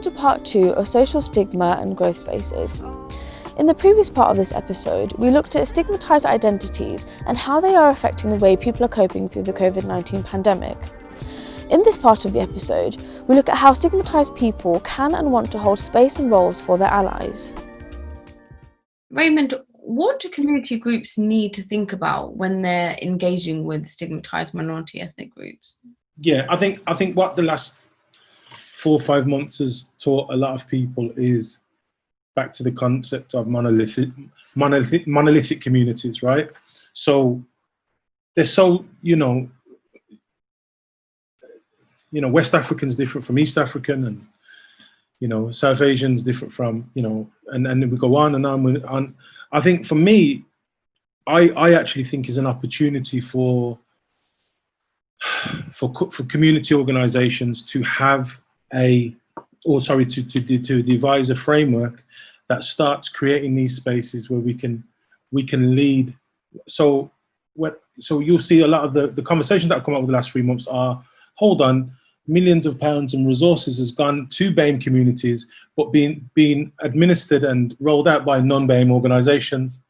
to part 2 of social stigma and growth spaces. In the previous part of this episode, we looked at stigmatized identities and how they are affecting the way people are coping through the COVID-19 pandemic. In this part of the episode, we look at how stigmatized people can and want to hold space and roles for their allies. Raymond, what do community groups need to think about when they're engaging with stigmatized minority ethnic groups? Yeah, I think what the last 4 or 5 months has taught a lot of people is back to the concept of monolithic communities, right? So they're so, West African's different from East African, and South Asian's different from, and then we go on and on. I think for me, I actually think is an opportunity for community organizations to have to devise a framework that starts creating these spaces where we can lead. So you'll see a lot of the conversations that have come up over the last 3 months are, hold on, millions of pounds and resources has gone to BAME communities, but being administered and rolled out by non-BAME organizations.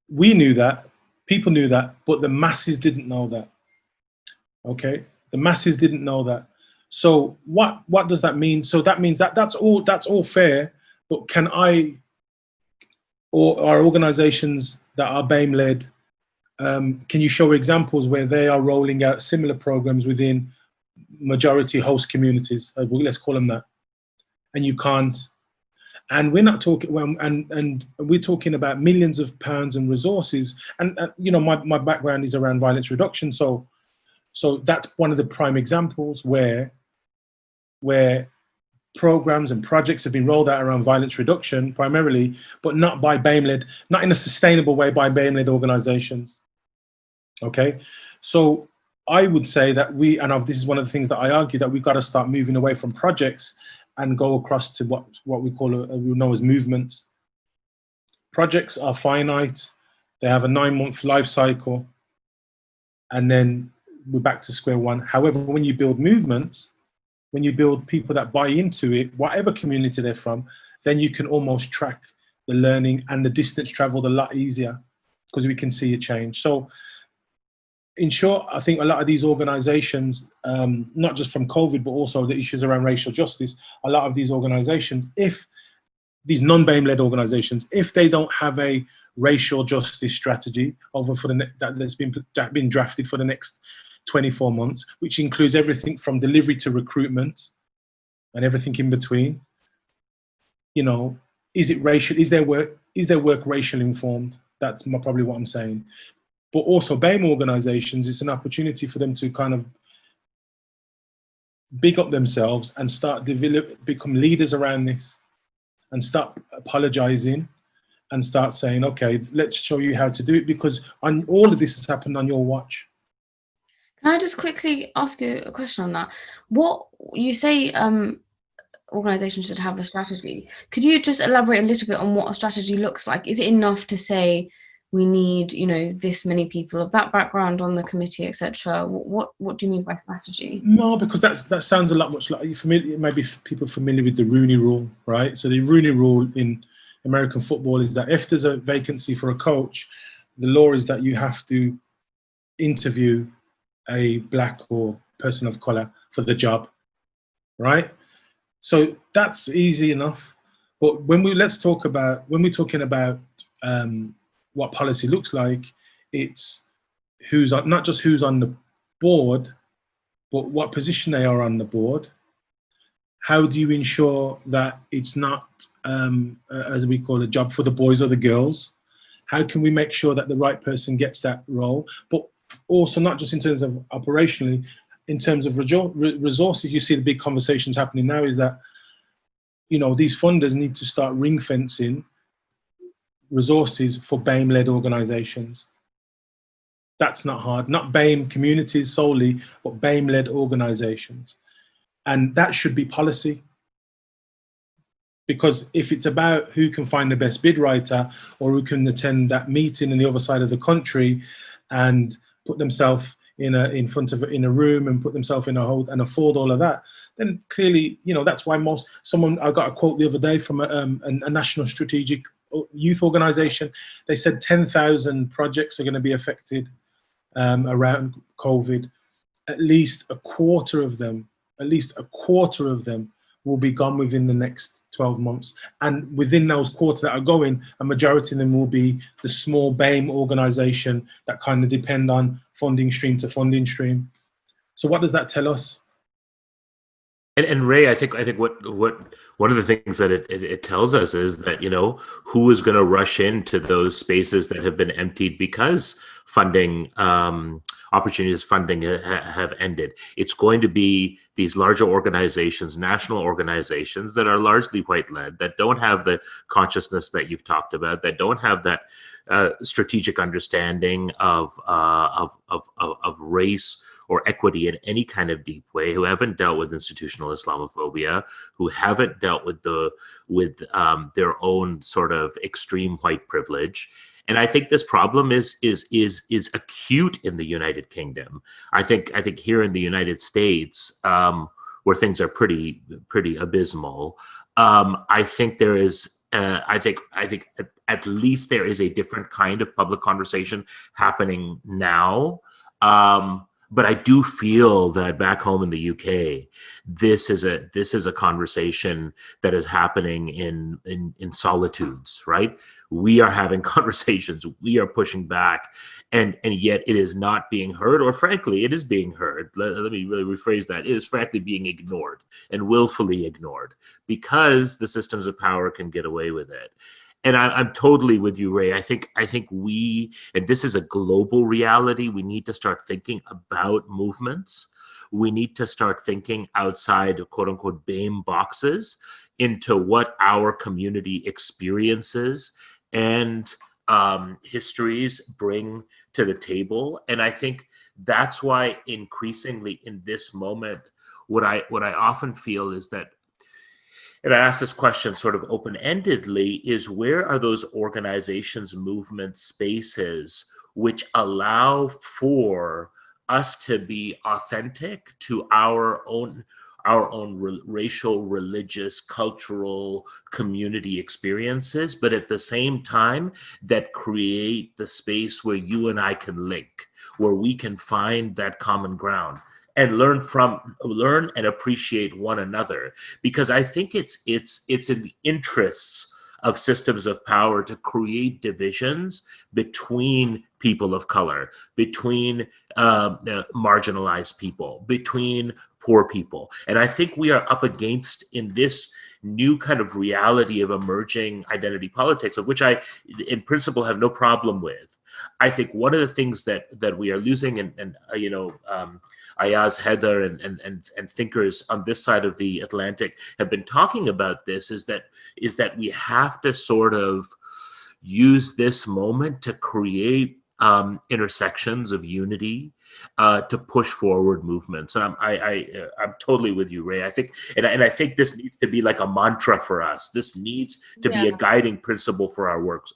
We knew that, people knew that, but the masses didn't know that. Okay, the masses didn't know that. So what does that mean? So that means that that's all fair, but can I, or our organizations that are BAME led, can you show examples where they are rolling out similar programs within majority host communities? Let's call them that. And you can't. And we're not talking, and we're talking about millions of pounds and resources. And my background is around violence reduction. So that's one of the prime examples where programs and projects have been rolled out around violence reduction primarily, but not by BAME-led, not in a sustainable way by BAME-led organizations. Okay, so I would say that this is one of the things that I argue, that we've got to start moving away from projects and go across to what we know as movements. Projects are finite, they have a 9-month life cycle, and then we're back to square one. However, when you build movements, when you build people that buy into it, whatever community they're from, then you can almost track the learning and the distance traveled a lot easier, because we can see a change. So in short, I think a lot of these organizations, not just from COVID, but also the issues around racial justice, a lot of these organizations, if these non-BAME-led organizations, if they don't have a racial justice strategy that's been drafted for the next 24 months, which includes everything from delivery to recruitment and everything in between, is it racial? Is their work racial informed? That's probably what I'm saying. But also BAME organizations, it's an opportunity for them to kind of big up themselves and become leaders around this, and start apologizing and start saying, okay, let's show you how to do it, because all of this has happened on your watch. Can I just quickly ask you a question on that? What you say, organizations should have a strategy. Could you just elaborate a little bit on what a strategy looks like? Is it enough to say we need, this many people of that background on the committee, etc.? What do you mean by strategy? No, because that sounds a lot much like, maybe people familiar with the Rooney Rule, right? So the Rooney Rule in American football is that if there's a vacancy for a coach, the law is that you have to interview a black or person of color for the job, right? So that's easy enough. But when we're talking about what policy looks like, it's not just who's on the board, but what position they are on the board. How do you ensure that it's not, as we call, a job for the boys or the girls? How can we make sure that the right person gets that role? But also not just in terms of operationally, in terms of resources. You see the big conversations happening now is that, these funders need to start ring fencing resources for BAME-led organizations. That's not hard, not BAME communities solely, but BAME-led organizations. And that should be policy. Because if it's about who can find the best bid writer, or who can attend that meeting on the other side of the country and put themselves in front of in a room and put themselves in a hold and afford all of that, then clearly, you know, that's why I got a quote the other day from a national strategic youth organization. They said 10,000 projects are going to be affected around COVID. At least a quarter of them will be gone within the next 12 months. And within those quarters that are going, a majority of them will be the small BAME organization that kind of depend on funding stream to funding stream. So what does that tell us? And Ray, I think what one of the things that it tells us is that, you know, who is going to rush into those spaces that have been emptied because funding opportunities funding have ended. It's going to be these larger organizations, national organizations that are largely white-led, that don't have the consciousness that you've talked about, that don't have that strategic understanding of race or equity in any kind of deep way, who haven't dealt with institutional Islamophobia, who haven't dealt with their own sort of extreme white privilege. And I think this problem is acute in the United Kingdom. I think here in the United States, where things are pretty abysmal, I think there is. I think at least there is a different kind of public conversation happening now. But I do feel that back home in the UK, this is a conversation that is happening in solitudes, right? We are having conversations, we are pushing back, and yet it is not being heard, or frankly, it is being heard. Let me really rephrase that. It is frankly being ignored, and willfully ignored, because the systems of power can get away with it. And I'm totally with you, Ray. I think we, and this is a global reality, we need to start thinking about movements. We need to start thinking outside of quote unquote BAME boxes into what our community experiences and histories bring to the table. And I think that's why increasingly in this moment, what I often feel is that, and I ask this question sort of open-endedly, is where are those organizations, movements, spaces which allow for us to be authentic to our own racial, religious, cultural, community experiences, but at the same time that create the space where you and I can link, where we can find that common ground and learn and appreciate one another. Because I think it's in the interests of systems of power to create divisions between people of color, between marginalized people, between poor people. And I think we are up against, in this new kind of reality of emerging identity politics, of which I, in principle, have no problem with. I think one of the things that we are losing, and Ayaz, Heather, and thinkers on this side of the Atlantic have been talking about this, is that we have to sort of use this moment to create intersections of unity, to push forward movements. And I'm totally with you, Ray. I think, and I think this needs to be like a mantra for us. This needs to be a guiding principle for our works.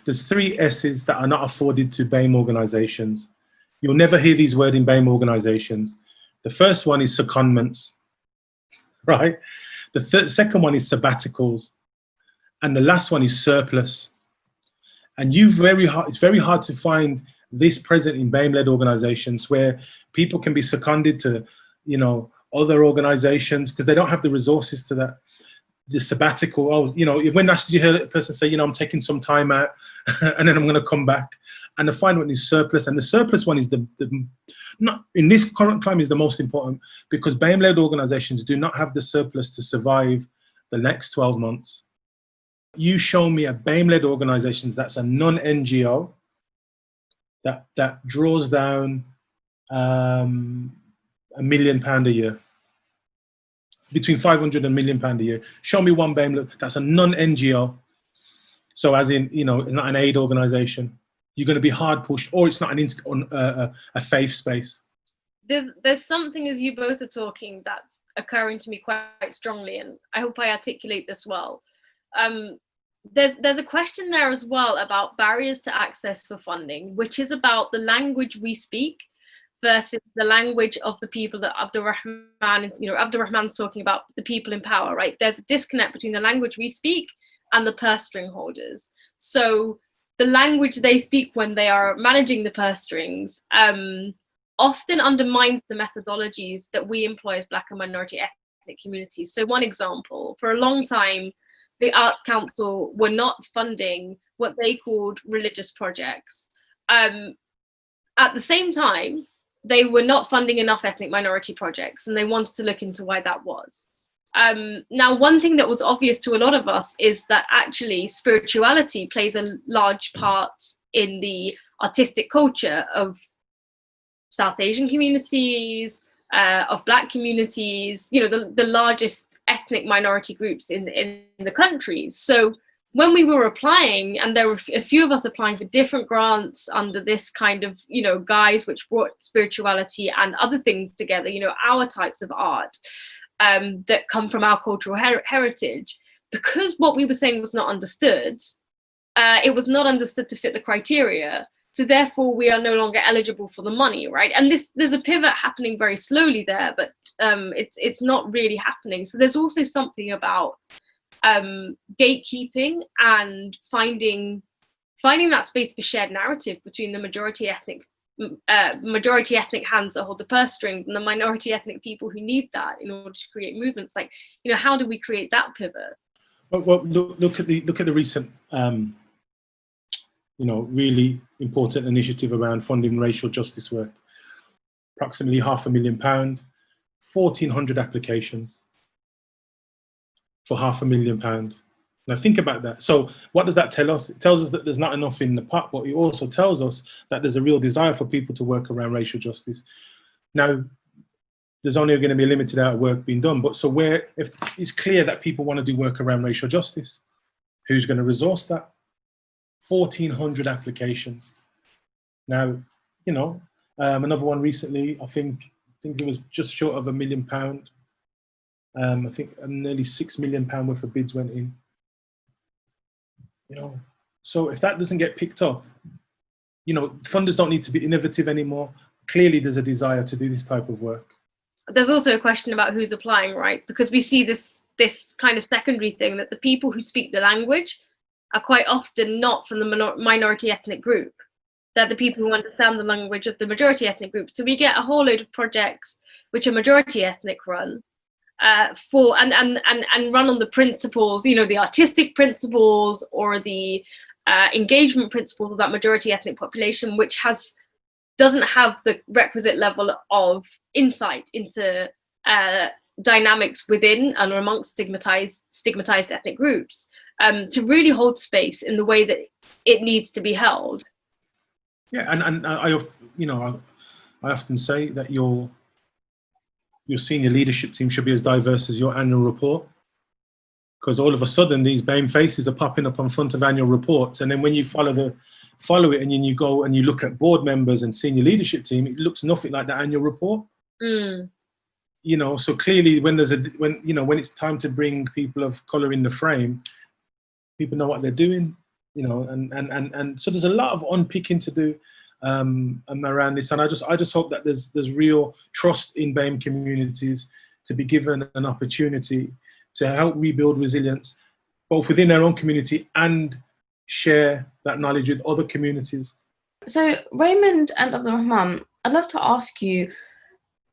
There's 3 S's that are not afforded to BAME organizations. You'll never hear these words in BAME organizations. The first one is secondments, right? The second one is sabbaticals. And the last one is surplus. And it's very hard to find this present in BAME-led organizations, where people can be seconded to, other organizations because they don't have the resources to that. The sabbatical, when you hear a person say, I'm taking some time out and then I'm going to come back. And the final one is surplus. And the surplus one is not in this current climate, is the most important, because BAME-led organizations do not have the surplus to survive the next 12 months. You show me a BAME-led organization that's a non-NGO that draws down £1 million a year. Between 500 and £1 million a year. Show me one BAME that's a non-NGO. So as in, not an aid organization. You're going to be hard pushed, or it's not a faith space. There's something, as you both are talking, that's occurring to me quite strongly, and I hope I articulate this well. There's a question there as well about barriers to access for funding, which is about the language we speak versus the language of the people that Abdul Rehman is, Abdul Rehman's talking about, the people in power, right? There's a disconnect between the language we speak and the purse string holders. So the language they speak when they are managing the purse strings often undermines the methodologies that we employ as Black and minority ethnic communities. So one example, for a long time, the Arts Council were not funding what they called religious projects. At the same time, they were not funding enough ethnic minority projects, and they wanted to look into why that was. Now, one thing that was obvious to a lot of us is that actually spirituality plays a large part in the artistic culture of South Asian communities, of Black communities, the largest ethnic minority groups in the country. So when we were applying, and there were a few of us applying for different grants under this kind of, guise, which brought spirituality and other things together, our types of art that come from our cultural heritage, because what we were saying was not understood, it was not understood to fit the criteria. So therefore, we are no longer eligible for the money, right? And there's a pivot happening very slowly there, but it's not really happening. So there's also something about gatekeeping and finding that space for shared narrative between the majority ethnic hands that hold the purse strings and the minority ethnic people who need that in order to create movements. Like, how do we create that pivot? Well, look at the recent really important initiative around funding racial justice work. Approximately £500,000, 1,400 applications for £500,000. Now think about that. So what does that tell us? It tells us that there's not enough in the pot, but it also tells us that there's a real desire for people to work around racial justice. Now, there's only going to be a limited amount of work being done, but so if it's clear that people want to do work around racial justice, who's going to resource that? 1,400 applications. Now, another one recently, I think it was just short of £1 million. I think nearly £6 million worth of bids went in. So if that doesn't get picked up, funders don't need to be innovative anymore. Clearly, there's a desire to do this type of work. There's also a question about who's applying, right? Because we see this kind of secondary thing that the people who speak the language are quite often not from the minority ethnic group. They're the people who understand the language of the majority ethnic group. So we get a whole load of projects which are majority ethnic run, and run on the principles, the artistic principles or the engagement principles of that majority ethnic population, which doesn't have the requisite level of insight into dynamics within and amongst stigmatized ethnic groups to really hold space in the way that it needs to be held. Yeah, and I often say that your senior leadership team should be as diverse as your annual report, because all of a sudden these BAME faces are popping up on front of annual reports, and then when you follow it and then you go and you look at board members and senior leadership team, it looks nothing like the annual report. So clearly when it's time to bring people of color in the frame, people know what they're doing, and so there's a lot of unpicking to do around this, and I just hope that there's real trust in BAME communities to be given an opportunity to help rebuild resilience, both within their own community and share that knowledge with other communities. So Raymond and Abdul Rehman, I'd love to ask you,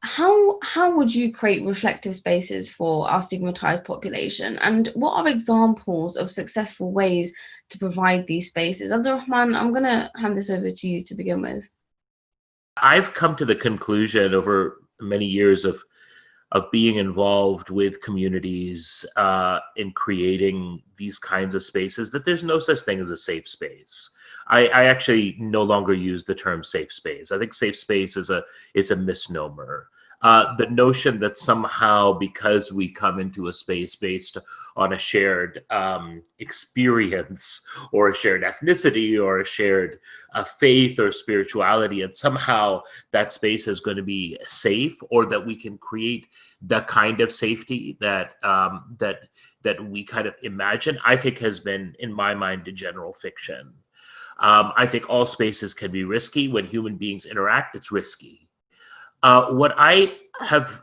how would you create reflective spaces for our stigmatized population, and what are examples of successful ways to provide these spaces? Abdul Rehman, I'm going to hand this over to you to begin with. I've come to the conclusion over many years of being involved with communities in creating these kinds of spaces that there's no such thing as a safe space. I actually no longer use the term safe space. I think safe space is a misnomer. The notion that somehow because we come into a space based on a shared experience or a shared ethnicity or a shared faith or spirituality, and somehow that space is going to be safe, or that we can create the kind of safety that we kind of imagine, I think has been, in my mind, a general fiction. I think all spaces can be risky. When human beings interact, it's risky. What I have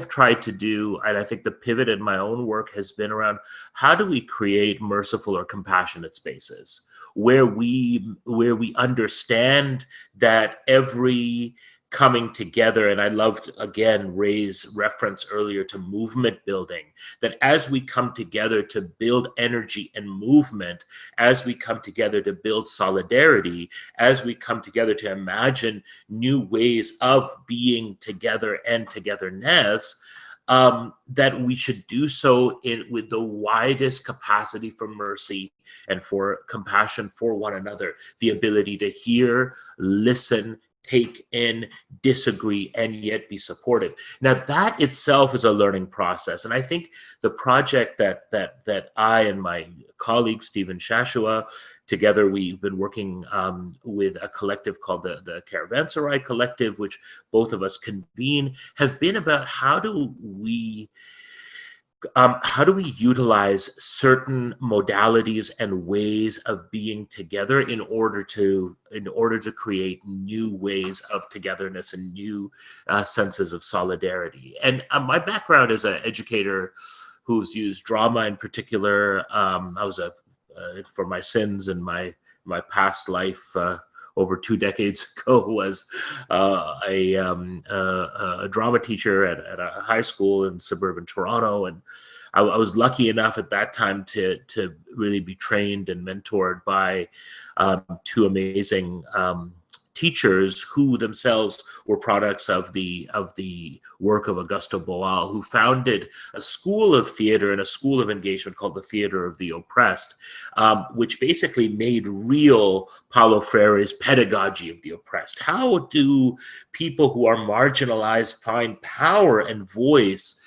tried to do, and I think the pivot in my own work has been around how do we create merciful or compassionate spaces where we understand that every coming together, and I loved again Ray's reference earlier to movement building, that as we come together to build energy and movement, as we come together to build solidarity, as we come together to imagine new ways of being together and togetherness, that we should do so with the widest capacity for mercy and for compassion for one another, the ability to hear, listen, take in, disagree, and yet be supported. Now, that itself is a learning process. And I think the project that I and my colleague, Stephen Shashua, together, we've been working with a collective called the Caravanserei Collective, which both of us convene, have been about how do we utilize certain modalities and ways of being together in order to create new ways of togetherness and new senses of solidarity. And my background as an educator who's used drama in particular, I was for my sins and my past life over 2 decades ago was a drama teacher at a high school in suburban Toronto, and I was lucky enough at that time to really be trained and mentored by 2 amazing teachers who themselves were products of the work of Augusto Boal, who founded a school of theater and a school of engagement called the Theater of the Oppressed, which basically made real Paulo Freire's pedagogy of the oppressed. How do people who are marginalized find power and voice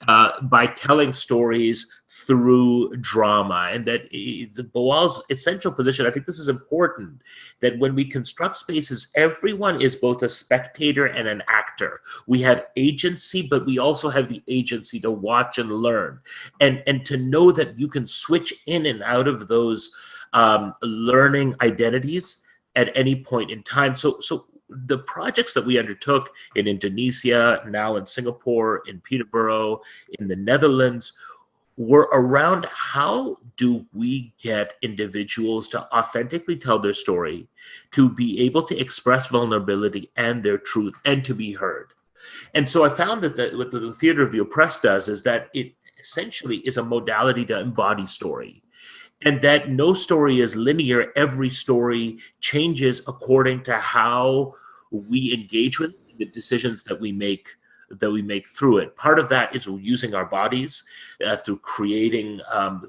by telling stories through drama? And that the Boal's essential position, I think this is important, that when we construct spaces, everyone is both a spectator and an actor. We have agency, but we also have the agency to watch and learn, and to know that you can switch in and out of those learning identities at any point in time. So the projects that we undertook in Indonesia, now in Singapore, in Peterborough, in the Netherlands, were around how do we get individuals to authentically tell their story, to be able to express vulnerability and their truth, and to be heard. And so I found that what the Theater of the Oppressed does is that it essentially is a modality to embody story. And that no story is linear. Every story changes according to how we engage with the decisions that we make through it. Part of that is using our bodies through creating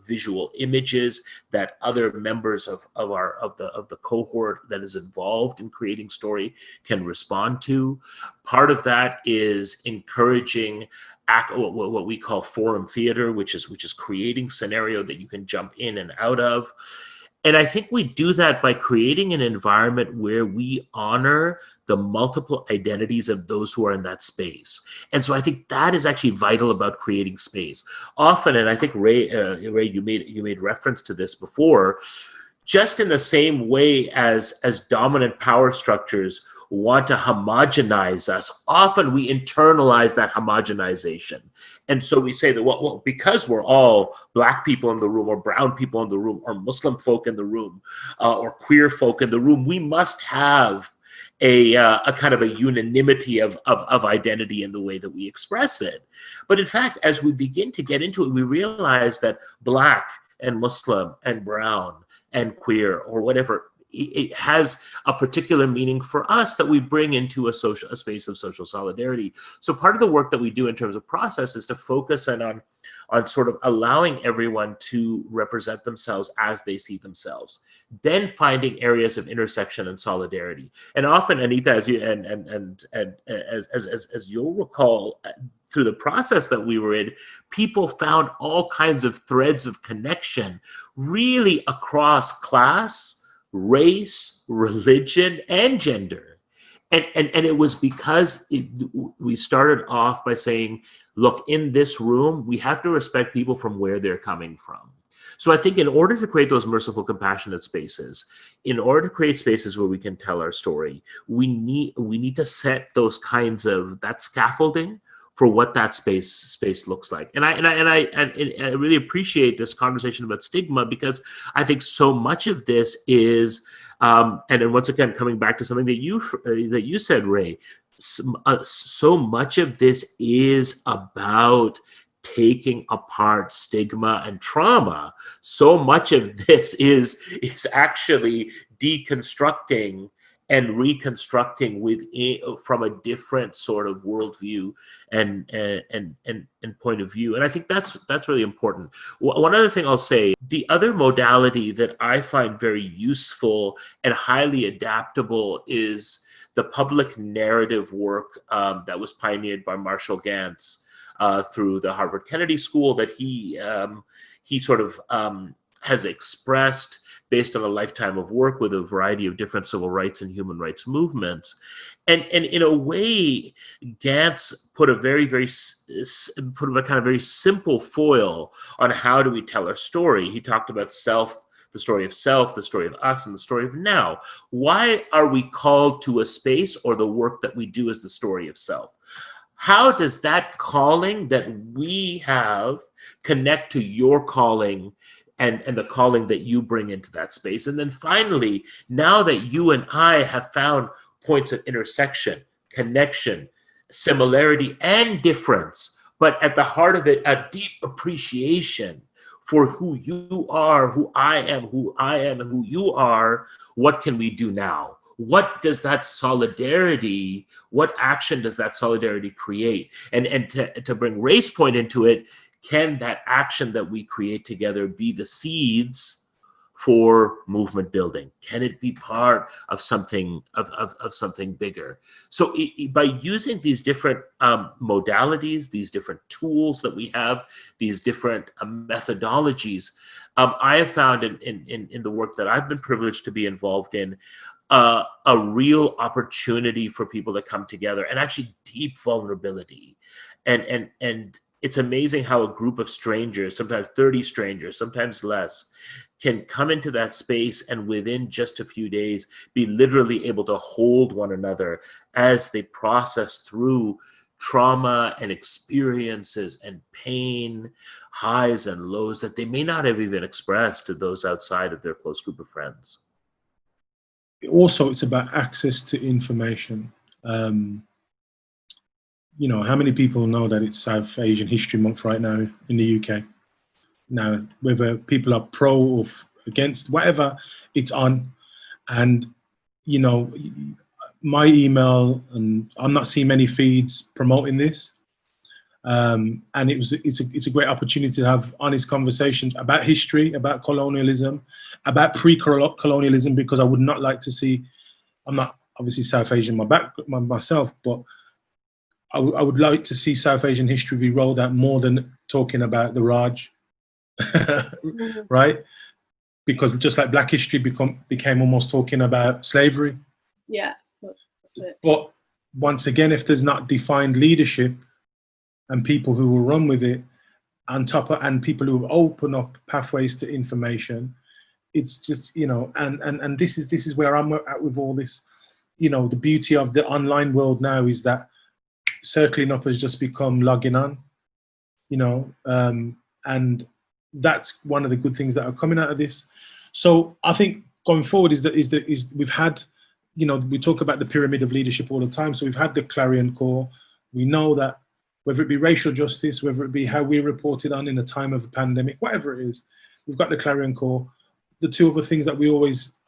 visual images that other members of the cohort that is involved in creating story can respond to. Part of that is encouraging what we call forum theater, which is creating scenario that you can jump in and out of. And I think we do that by creating an environment where we honor the multiple identities of those who are in that space. And so I think that is actually vital about creating space. Often, and I think Ray, you made reference to this before, just in the same way as dominant power structures want to homogenize us, often we internalize that homogenization. And so we say that, well, because we're all Black people in the room, or brown people in the room, or Muslim folk in the room, or queer folk in the room, we must have a kind of a unanimity of identity in the way that we express it. But in fact, as we begin to get into it, we realize that Black and Muslim and brown and queer or whatever, it has a particular meaning for us that we bring into a space of social solidarity. So part of the work that we do in terms of process is to focus on sort of allowing everyone to represent themselves as they see themselves, then finding areas of intersection and solidarity. And often, Anita, as you as you'll recall, through the process that we were in, people found all kinds of threads of connection, really across class, race, religion, and gender. And it was because we started off by saying, look, in this room, we have to respect people from where they're coming from. So I think in order to create those merciful, compassionate spaces, in order to create spaces where we can tell our story, we need to set those kinds of, that scaffolding for what that space looks like. And I really appreciate this conversation about stigma, because I think so much of this is, and then once again, coming back to something that you said, Ray, so much of this is about taking apart stigma and trauma. So much of this is actually deconstructing and reconstructing from a different sort of worldview and point of view. And I think that's really important. One other thing I'll say, the other modality that I find very useful and highly adaptable is the public narrative work that was pioneered by Marshall Gantz through the Harvard Kennedy School, that he sort of has expressed based on a lifetime of work with a variety of different civil rights and human rights movements. And in a way, Gantz put a kind of very simple foil on how do we tell our story. He talked about self, the story of self, the story of us, and the story of now. Why are we called to a space, or the work that we do is the story of self? How does that calling that we have connect to your calling and the calling that you bring into that space? And then finally, now that you and I have found points of intersection, connection, similarity, and difference, but at the heart of it, a deep appreciation for who you are, who I am, and who you are, what can we do now? What does that solidarity, what action does that solidarity create? And to bring Ray's point into it, can that action that we create together be the seeds for movement building? Can it be part of something something bigger? So by using these different modalities, these different tools that we have, these different methodologies, I have found in the work that I've been privileged to be involved in, a real opportunity for people to come together, and actually deep vulnerability. And it's amazing how a group of strangers, sometimes 30 strangers, sometimes less, can come into that space and within just a few days be literally able to hold one another as they process through trauma and experiences and pain, highs and lows that they may not have even expressed to those outside of their close group of friends. Also, it's about access to information. You know, how many people know that it's South Asian History Month right now in the UK? Now, whether people are pro or against, whatever, it's on. And, you know, my email, and I'm not seeing many feeds promoting this. And it's a great opportunity to have honest conversations about history, about colonialism, about pre-colonialism, because I would not like to see, I'm not obviously South Asian myself, but I would like to see South Asian history be rolled out more than talking about the Raj, right? Because just like Black history became almost talking about slavery. Yeah, that's it. But once again, if there's not defined leadership and people who will run with it, and people who open up pathways to information, it's just, you know, and this is where I'm at with all this. You know, the beauty of the online world now is that circling up has just become logging on, you know, and that's one of the good things that are coming out of this. So I think going forward is we've had, you know, we talk about the pyramid of leadership all the time. So we've had the Clarion Core. We know that whether it be racial justice, whether it be how we reported on in a time of a pandemic, whatever it is, we've got the Clarion Core. The two other things that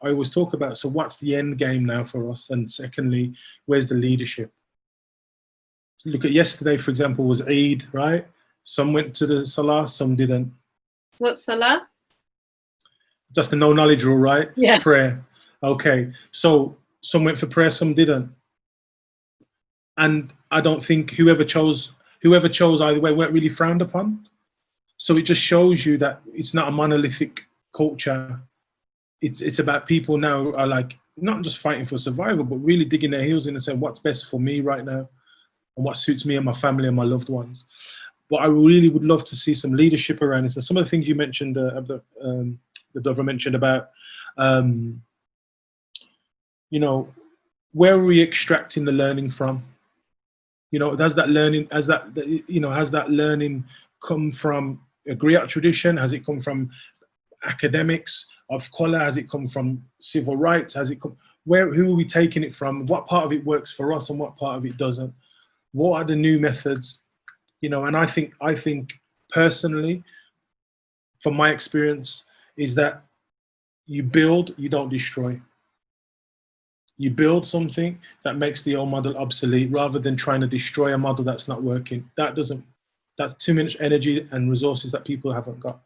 I always talk about. So what's the end game now for us? And secondly, where's the leadership? Look at yesterday, for example, was Eid, right? Some went to the Salah, some didn't. What's Salah? Just the no knowledge rule, right? Yeah. Prayer. Okay. So some went for prayer, some didn't. And I don't think whoever chose either way weren't really frowned upon. So it just shows you that it's not a monolithic culture. It's about people now are like not just fighting for survival, but really digging their heels in and saying what's best for me right now and what suits me and my family and my loved ones. but I really would love to see some leadership around this. And some of the things you mentioned, the Dovra mentioned about, you know, where are we extracting the learning from? You know, has that learning come from a griot tradition? Has it come from academics of color? Has it come from civil rights? Has it come, who are we taking it from? What part of it works for us and what part of it doesn't? What are the new methods? You know, and I think personally, from my experience, is that you build, you don't destroy. You build something that makes the old model obsolete rather than trying to destroy a model that's not working. That's too much energy and resources that people haven't got.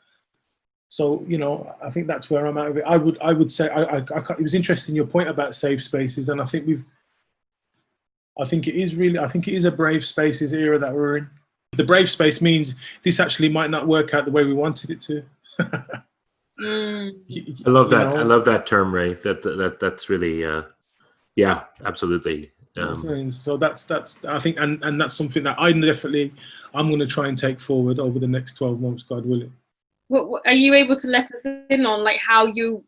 So, you know, I think that's where I'm at with it. I would say, it was interesting your point about safe spaces, and I think it is a brave spaces era that we're in. The brave space means this actually might not work out the way we wanted it to. I love that. I love that term, Ray. That's really, yeah, absolutely. So that's I think, and that's something that I'm going to try and take forward over the next 12 months, God willing. What are you able to let us in on, like how you're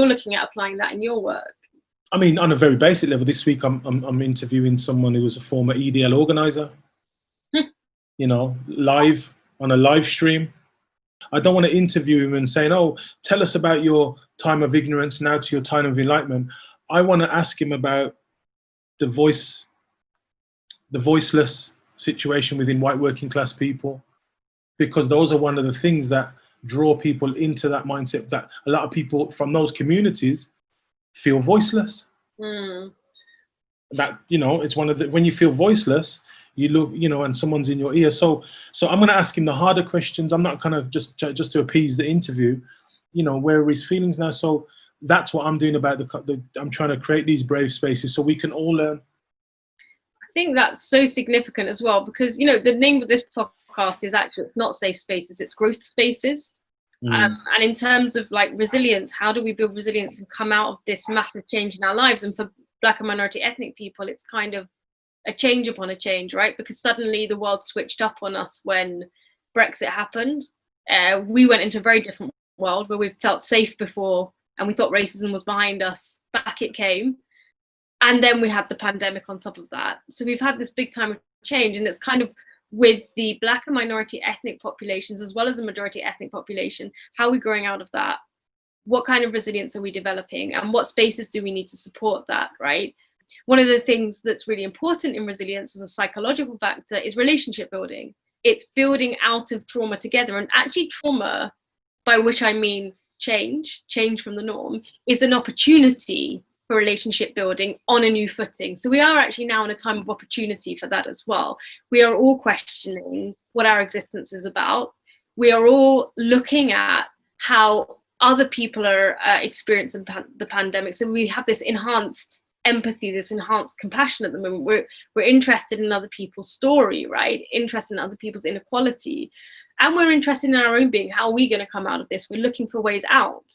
looking at applying that in your work? I mean, on a very basic level, this week I'm interviewing someone who was a former EDL organizer. You know, live on a live stream. I don't want to interview him and saying, "Oh, tell us about your time of ignorance now to your time of enlightenment." I want to ask him about the voiceless situation within white working class people, because those are one of the things that draw people into that mindset, that a lot of people from those communities feel voiceless. That, you know, it's one of the, when you feel voiceless, you look, you know, and someone's in your ear. So I'm going to ask him the harder questions. I'm not kind of just to appease the interview, you know, where are his feelings now? So that's what I'm doing about I'm trying to create these brave spaces so we can all learn. I think that's so significant as well, because, you know, the name of this podcast is actually, it's not safe spaces, it's growth spaces. And in terms of like resilience, how do we build resilience and come out of this massive change in our lives? And for Black and minority ethnic people, it's kind of a change upon a change, right? Because suddenly the world switched up on us when Brexit happened. We went into a very different world where we felt safe before and we thought racism was behind us. Back it came. And then we had the pandemic on top of that. So we've had this big time of change, and it's kind of with the Black and minority ethnic populations as well as the majority ethnic population, how are we growing out of that? What kind of resilience are we developing, and what spaces do we need to support that, right? One of the things that's really important in resilience as a psychological factor is relationship building. It's building out of trauma together, and actually trauma, by which I mean change from the norm, is an opportunity for relationship building on a new footing. So we are actually now in a time of opportunity for that as well. We are all questioning what our existence is about. We are all looking at how other people are experiencing the pandemic. So we have this enhanced empathy, this enhanced compassion at the moment. We're interested in other people's story, right? Interested in other people's inequality. And we're interested in our own being. How are we going to come out of this? We're looking for ways out.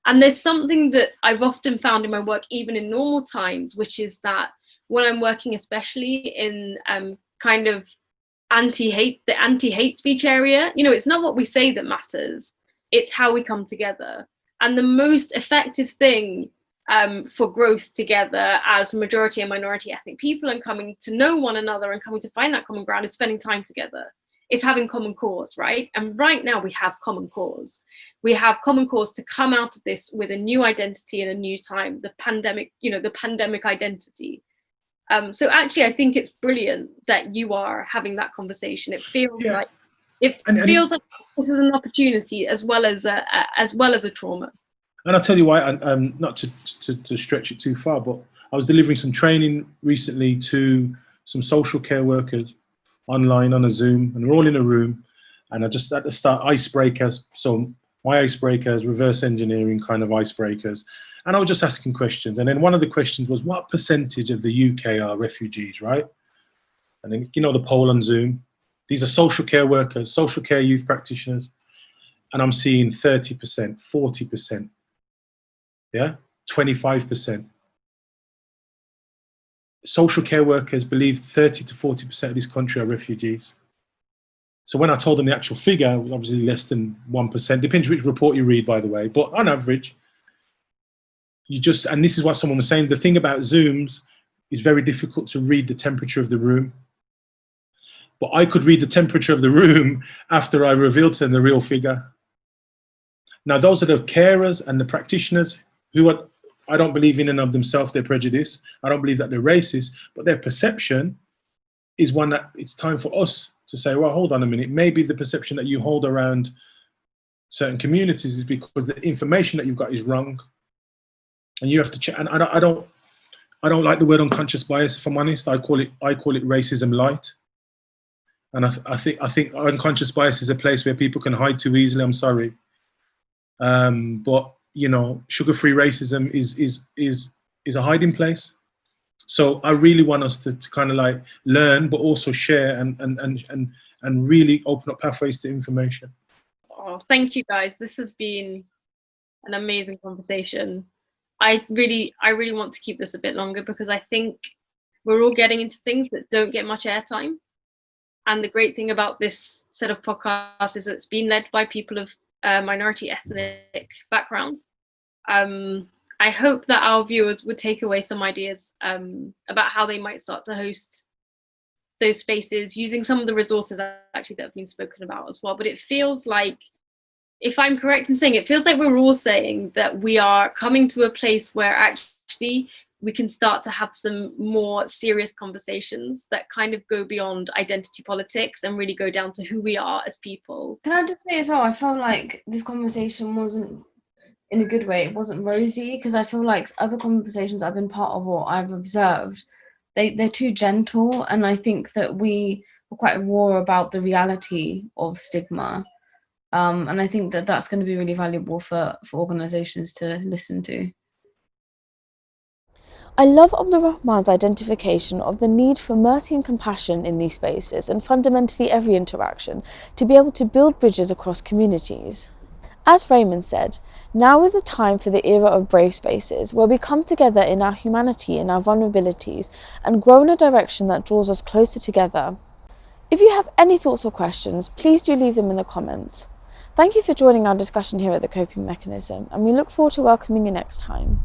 And there's something that I've often found in my work, even in normal times, which is that when I'm working, especially in kind of the anti-hate speech area, you know, it's not what we say that matters, it's how we come together. And the most effective thing for growth together as majority and minority ethnic people and coming to know one another and coming to find that common ground is spending time together. It's having common cause, right? And right now we have common cause. We have common cause to come out of this with a new identity and a new time, the pandemic, you know, the pandemic identity. So actually, I think it's brilliant that you are having that conversation. It feels like feels like this is an opportunity as well as a trauma. And I'll tell you why. Not to stretch it too far, but I was delivering some training recently to some social care workers online on a Zoom, and we're all in a room. And I just at the start icebreakers. So my icebreakers, reverse engineering kind of icebreakers. And I was just asking questions. And then one of the questions was, what percentage of the UK are refugees, right? And then, you know, the poll on Zoom. These are social care workers, social care youth practitioners. And I'm seeing 30%, 40%, 25%. Social care workers believe 30 to 40% of this country are refugees. So when I told them the actual figure, obviously less than 1%, depends which report you read, by the way, but on average, and this is what someone was saying, the thing about Zooms is very difficult to read the temperature of the room. But I could read the temperature of the room after I revealed to them the real figure. Now, those are the carers and the practitioners who I don't believe in and of themselves they're prejudiced. I don't believe that they're racist, but their perception is one that it's time for us to say, well, hold on a minute. Maybe the perception that you hold around certain communities is because the information that you've got is wrong. And you have to check. And I don't like the word unconscious bias, if I'm honest. I call it racism light. And I think unconscious bias is a place where people can hide too easily. I'm sorry. But you know, sugar-free racism is a hiding place. So I really want us to kind of like learn, but also share and really open up pathways to information. Oh, thank you guys. This has been an amazing conversation. I really want to keep this a bit longer because I think we're all getting into things that don't get much airtime. And the great thing about this set of podcasts is it's been led by people of minority ethnic backgrounds. I hope that our viewers would take away some ideas about how they might start to host those spaces using some of the resources actually that have been spoken about as well. But it feels like, if I'm correct in saying, it feels like we're all saying that we are coming to a place where actually we can start to have some more serious conversations that kind of go beyond identity politics and really go down to who we are as people. Can I just say as well, I felt like this conversation wasn't, in a good way, it wasn't rosy, because I feel like other conversations I've been part of or I've observed, they're too gentle, and I think that we were quite raw about the reality of stigma. And I think that that's going to be really valuable for organisations to listen to. I love Abdul Rehman's identification of the need for mercy and compassion in these spaces and fundamentally every interaction to be able to build bridges across communities. As Rehman said, now is the time for the era of brave spaces where we come together in our humanity and our vulnerabilities and grow in a direction that draws us closer together. If you have any thoughts or questions, please do leave them in the comments. Thank you for joining our discussion here at The Coping Mechanism, and we look forward to welcoming you next time.